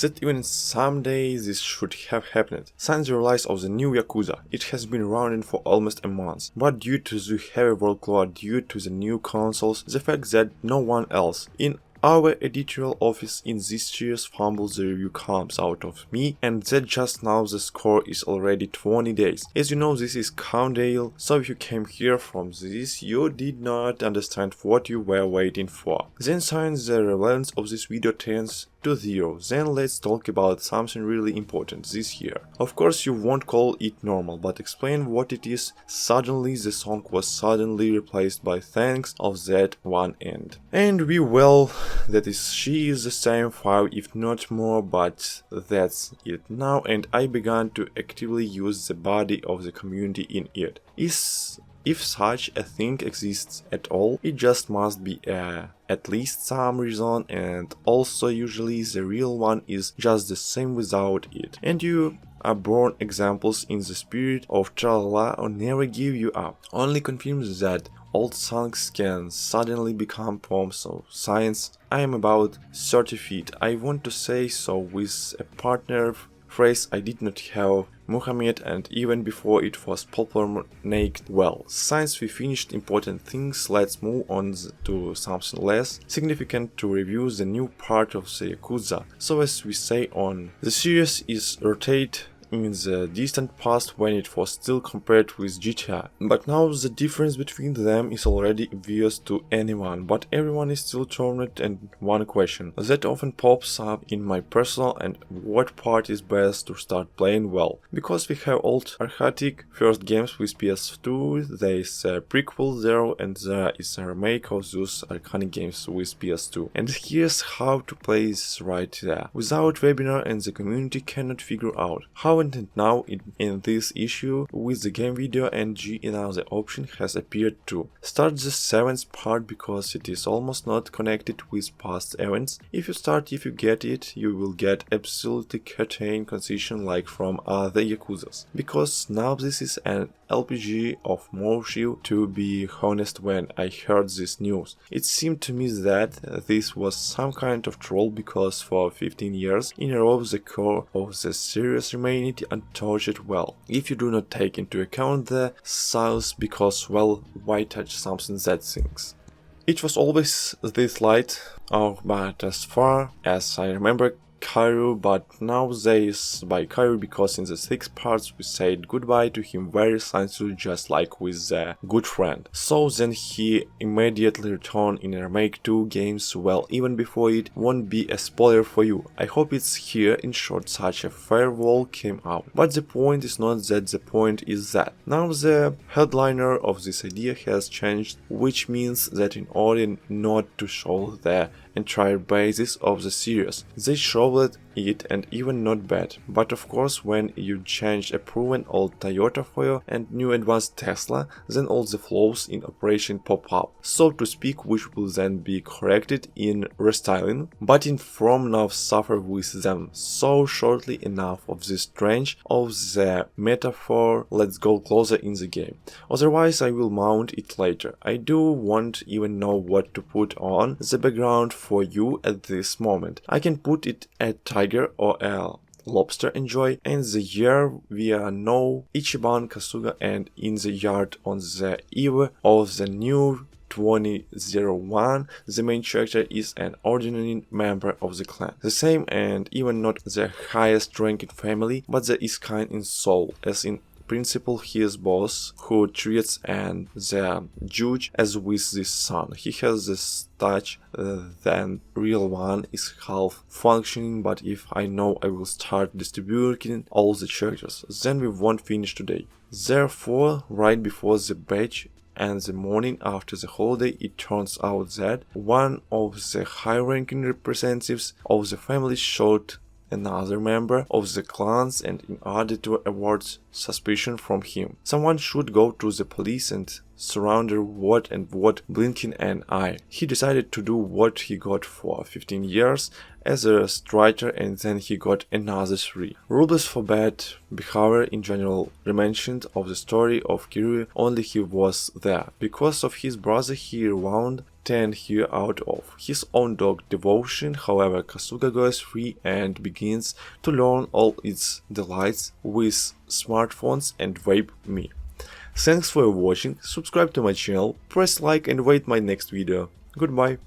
that even someday this should have happened. Since the release of the new Yakuza, it has been running for almost a month, but due to the heavy workload due to the new consoles, the fact that no one else in our editorial office in this series fumbles the review comes out of me, and that just now the score is already 20 days. As you know, this is Countdale, so if you came here from this, you did not understand what you were waiting for. Then since the relevance of this video tends to 0, then let's talk about something really important this year. Of course you won't call it normal, but explain what it is. Suddenly the song was suddenly replaced by thanks of that one end. And that is, she is the same 5 if not more, but that's it now, and I began to actively use the body of the community in it. If such a thing exists at all, it just must be at least some reason, and also usually the real one is just the same without it. And you are born examples in the spirit of tralala or never give you up. Only confirms that old songs can suddenly become poems of science. I am about 30 feet. I want to say so with a partner phrase I did not have Muhammad, and even before it was popular naked. Well, since we finished important things, let's move on to something less significant to review the new part of the Yakuza. So as we say on, the series is rotate in the distant past when it was still compared with GTA, but now the difference between them is already obvious to anyone, but everyone is still torn, and one question that often pops up in my personal and what part is best to start playing. Well, because we have old archaic first games with PS2, there is a prequel there, and there is a remake of those iconic games with PS2, and here's how to play this right there, without webinar, and the community cannot figure out how. And now in this issue with the game video and G now the option has appeared to start the 7th part because it is almost not connected with past events. If you get it, you will get absolutely curtain concession like from other Yakuzas, because now this is an LPG of Morshiu. To be honest, when I heard this news, it seemed to me that this was some kind of troll, because for 15 years in a row the core of the series remained untouched. Well, if you do not take into account the size, because well, why touch something that sinks? It was always this light, but as far as I remember, Kairu, but nowadays by Kairu, because in the 6 parts we said goodbye to him very sincerely, just like with a good friend. So then he immediately returned in remake 2 games. Well, even before it won't be a spoiler for you. I hope it's here. In short, such a firewall came out. But the point is not that, the point is that now the headliner of this idea has changed, which means that in order not to show the entire basis of the series, they showed it, and even not bad. But of course, when you change a proven old Toyota for you and new advanced Tesla, then all the flaws in operation pop up, so to speak, which will then be corrected in restyling, but in from now suffer with them. So shortly enough of this strange of the metaphor, let's go closer in the game, otherwise I will mount it later. I do won't even know what to put on the background for you at this moment. I can put it a tiger or a lobster enjoy, and the year we are now Ichiban Kasuga, and in the yard on the eve of the new 2001, the main character is an ordinary member of the clan, the same and even not the highest ranking family, but the is kind in soul, as in principle his boss, who treats and the judge as with this son. He has this touch than real one is half functioning, but if I know I will start distributing all the characters, then we won't finish today. Therefore, right before the batch and the morning after the holiday, it turns out that one of the high-ranking representatives of the family shot another member of the clans, and in order to avoid suspicion from him, someone should go to the police and surrender what blinking an eye. He decided to do what he got for 15 years as a striker, and then he got another 3. Rubles for bad behavior in general mentioned of the story of Kiryu, only he was there. Because of his brother he wound 10 here out of his own dog devotion. However, Kasuga goes free and begins to learn all its delights with smartphones and vape me. Thanks for watching, subscribe to my channel, press like and wait my next video. Goodbye.